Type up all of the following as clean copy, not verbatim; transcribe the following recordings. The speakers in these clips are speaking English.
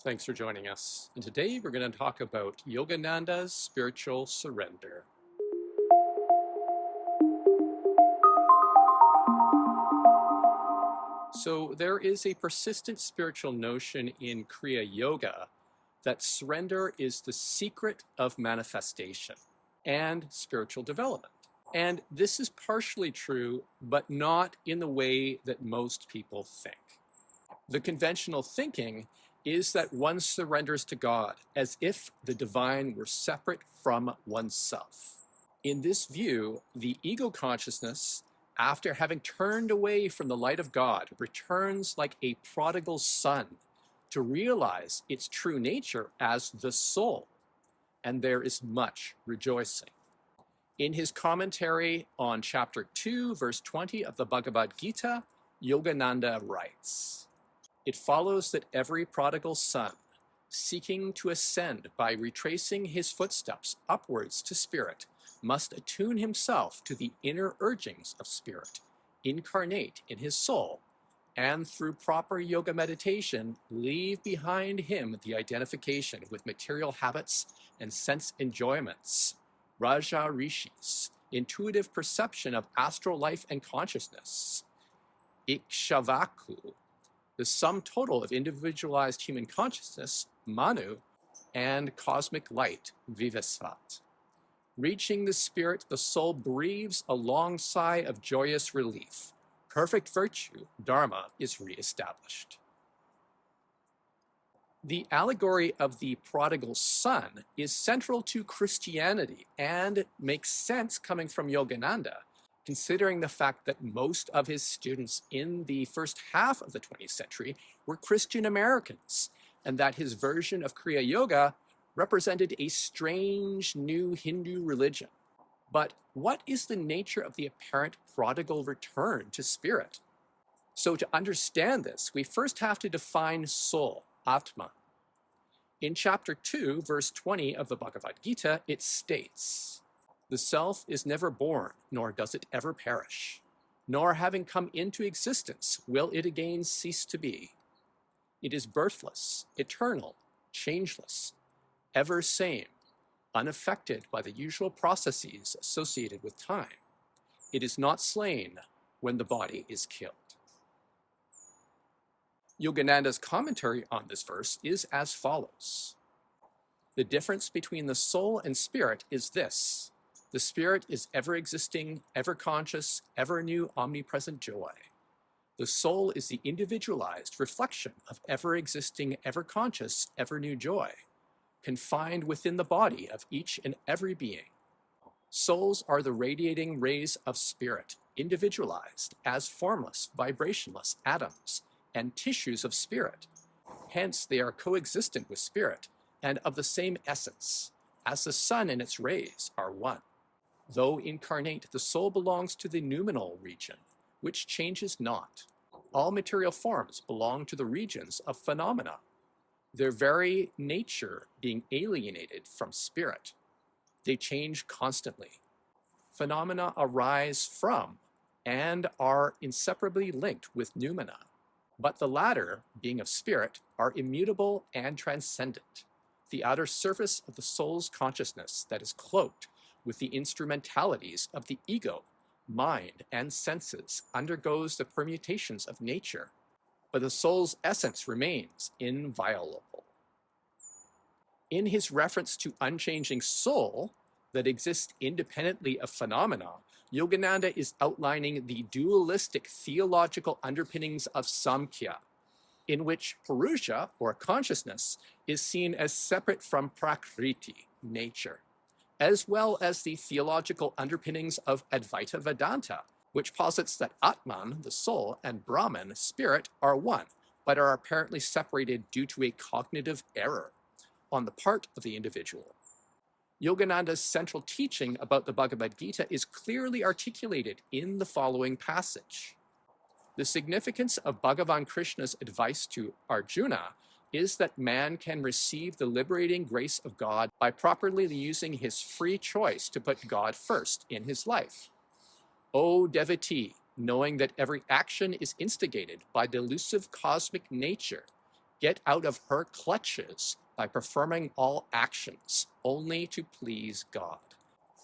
Thanks for joining us. And today we're going to talk about Yogananda's spiritual surrender. So there is a persistent spiritual notion in Kriya Yoga that surrender is the secret of manifestation and spiritual development. And this is partially true, but not in the way that most people think. The conventional thinking is that one surrenders to God as if the divine were separate from oneself. In this view, the ego consciousness, after having turned away from the light of God, returns like a prodigal son to realize its true nature as the soul, and there is much rejoicing. In his commentary on chapter 2, verse 20 of the Bhagavad Gita, Yogananda writes, "It follows that every prodigal son, seeking to ascend by retracing his footsteps upwards to spirit, must attune himself to the inner urgings of spirit, incarnate in his soul, and through proper yoga meditation, leave behind him the identification with material habits and sense enjoyments, Raja Rishis, intuitive perception of astral life and consciousness, Ikshavaku, the sum total of individualized human consciousness, Manu, and cosmic light, Vivasvat. Reaching the spirit, the soul breathes a long sigh of joyous relief. Perfect virtue, Dharma, is reestablished." The allegory of the prodigal son is central to Christianity and makes sense coming from Yogananda, considering the fact that most of his students in the first half of the 20th century were Christian Americans, and that his version of Kriya Yoga represented a strange new Hindu religion. But what is the nature of the apparent prodigal return to spirit? So to understand this, we first have to define soul, Atma. In chapter 2, verse 20 of the Bhagavad Gita, it states, "The self is never born, nor does it ever perish, nor having come into existence will it again cease to be. It is birthless, eternal, changeless, ever same, unaffected by the usual processes associated with time. It is not slain when the body is killed." Yogananda's commentary on this verse is as follows. The difference between the soul and spirit is this. The spirit is ever-existing, ever-conscious, ever-new, omnipresent joy. The soul is the individualized reflection of ever-existing, ever-conscious, ever-new joy, confined within the body of each and every being. Souls are the radiating rays of spirit, individualized as formless, vibrationless atoms and tissues of spirit. Hence, they are coexistent with spirit and of the same essence, as the sun and its rays are one. Though incarnate, the soul belongs to the noumenal region, which changes not. All material forms belong to the regions of phenomena, their very nature being alienated from spirit. They change constantly. Phenomena arise from and are inseparably linked with noumena, but the latter, being of spirit, are immutable and transcendent. The outer surface of the soul's consciousness that is cloaked with the instrumentalities of the ego, mind, and senses undergoes the permutations of nature, but the soul's essence remains inviolable. In his reference to unchanging soul that exists independently of phenomena, Yogananda is outlining the dualistic theological underpinnings of Samkhya, in which Purusha, or consciousness, is seen as separate from Prakriti, nature, as well as the theological underpinnings of Advaita Vedanta, which posits that Atman, the soul, and Brahman, spirit, are one, but are apparently separated due to a cognitive error on the part of the individual. Yogananda's central teaching about the Bhagavad Gita is clearly articulated in the following passage. The significance of Bhagavan Krishna's advice to Arjuna is that man can receive the liberating grace of God by properly using his free choice to put God first in his life. O devotee, knowing that every action is instigated by the elusive cosmic nature, get out of her clutches by performing all actions only to please God.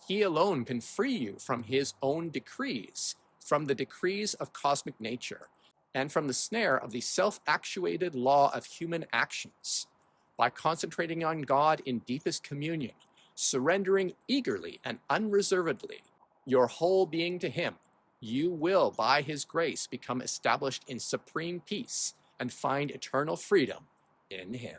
He alone can free you from his own decrees, from the decrees of cosmic nature, and from the snare of the self-actuated law of human actions. By concentrating on God in deepest communion, surrendering eagerly and unreservedly your whole being to him, you will, by his grace, become established in supreme peace and find eternal freedom in him.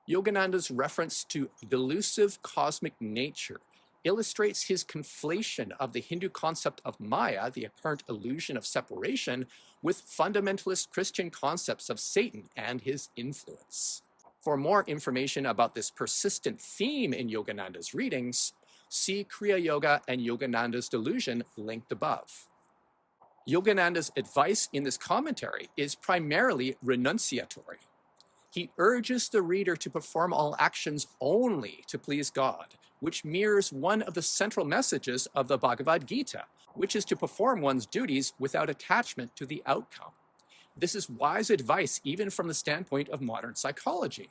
Yogananda's reference to delusive cosmic nature illustrates his conflation of the Hindu concept of Maya, the apparent illusion of separation, with fundamentalist Christian concepts of Satan and his influence. For more information about this persistent theme in Yogananda's readings, see Kriya Yoga and Yogananda's delusion linked above. Yogananda's advice in this commentary is primarily renunciatory. He urges the reader to perform all actions only to please God, which mirrors one of the central messages of the Bhagavad Gita, which is to perform one's duties without attachment to the outcome. This is wise advice even from the standpoint of modern psychology.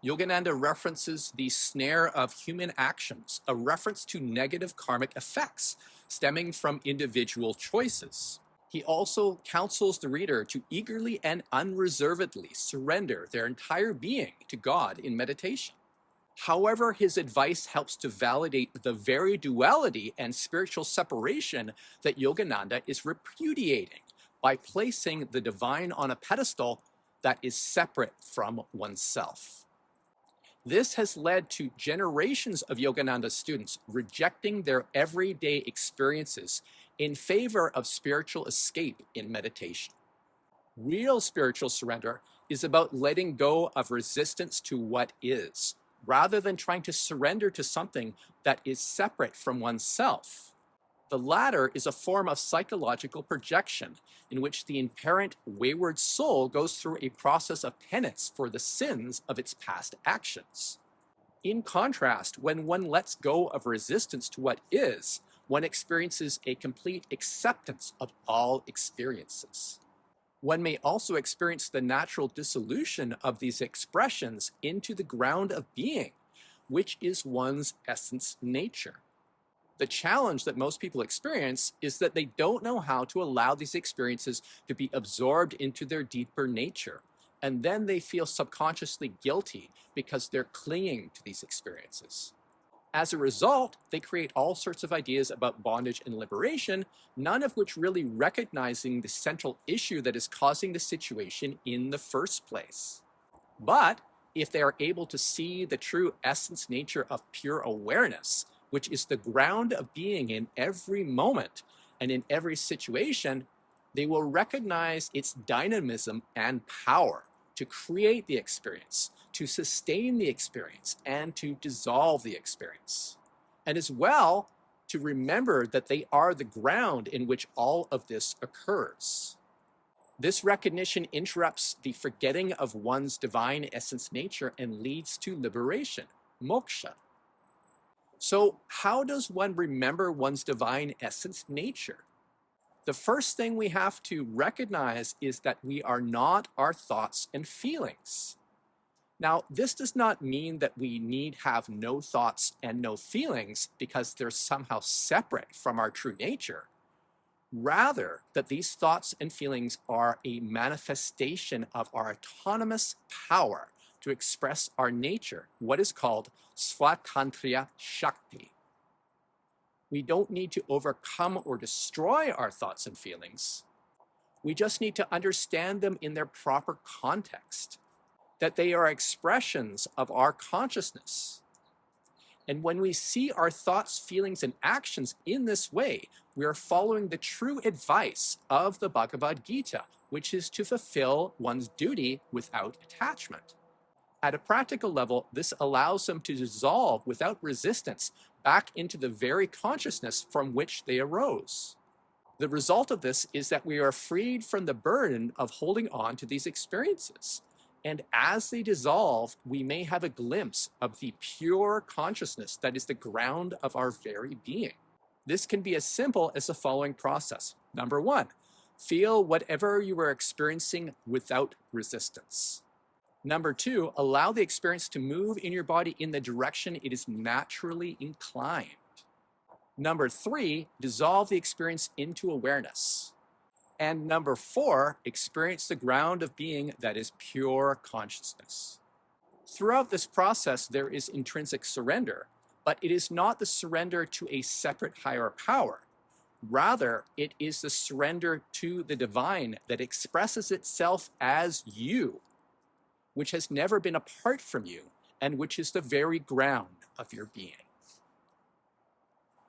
Yogananda references the snare of human actions, a reference to negative karmic effects stemming from individual choices. He also counsels the reader to eagerly and unreservedly surrender their entire being to God in meditation. However, his advice helps to validate the very duality and spiritual separation that Yogananda is repudiating by placing the divine on a pedestal that is separate from oneself. This has led to generations of Yogananda students rejecting their everyday experiences in favor of spiritual escape in meditation. Real spiritual surrender is about letting go of resistance to what is, rather than trying to surrender to something that is separate from oneself. The latter is a form of psychological projection in which the inherent wayward soul goes through a process of penance for the sins of its past actions. In contrast, when one lets go of resistance to what is, one experiences a complete acceptance of all experiences. One may also experience the natural dissolution of these expressions into the ground of being, which is one's essence nature. The challenge that most people experience is that they don't know how to allow these experiences to be absorbed into their deeper nature, and then they feel subconsciously guilty because they're clinging to these experiences. As a result, they create all sorts of ideas about bondage and liberation, none of which really recognizing the central issue that is causing the situation in the first place. But if they are able to see the true essence nature of pure awareness, which is the ground of being in every moment and in every situation, they will recognize its dynamism and power to create the experience, to sustain the experience, and to dissolve the experience. And as well, to remember that they are the ground in which all of this occurs. This recognition interrupts the forgetting of one's divine essence nature and leads to liberation, moksha. So how does one remember one's divine essence nature? The first thing we have to recognize is that we are not our thoughts and feelings. Now, this does not mean that we need have no thoughts and no feelings because they're somehow separate from our true nature. Rather, that these thoughts and feelings are a manifestation of our autonomous power to express our nature, what is called Swatantriya Shakti. We don't need to overcome or destroy our thoughts and feelings. We just need to understand them in their proper context, that they are expressions of our consciousness. And when we see our thoughts, feelings, and actions in this way, we are following the true advice of the Bhagavad Gita, which is to fulfill one's duty without attachment. At a practical level, this allows them to dissolve without resistance back into the very consciousness from which they arose. The result of this is that we are freed from the burden of holding on to these experiences. And as they dissolve, we may have a glimpse of the pure consciousness that is the ground of our very being. This can be as simple as the following process. Number one, Feel whatever you are experiencing without resistance. Number 2, allow the experience to move in your body in the direction it is naturally inclined. Number 3, dissolve the experience into awareness. And number 4, experience the ground of being that is pure consciousness. Throughout this process, there is intrinsic surrender, but it is not the surrender to a separate higher power. Rather, it is the surrender to the divine that expresses itself as you, which has never been apart from you, and which is the very ground of your being.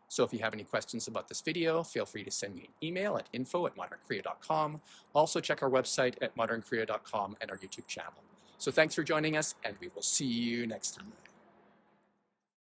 So if you have any questions about this video, feel free to send me an email at info@modernkriya.com. Also check our website at modernkriya.com and our YouTube channel. So thanks for joining us, and we will see you next time.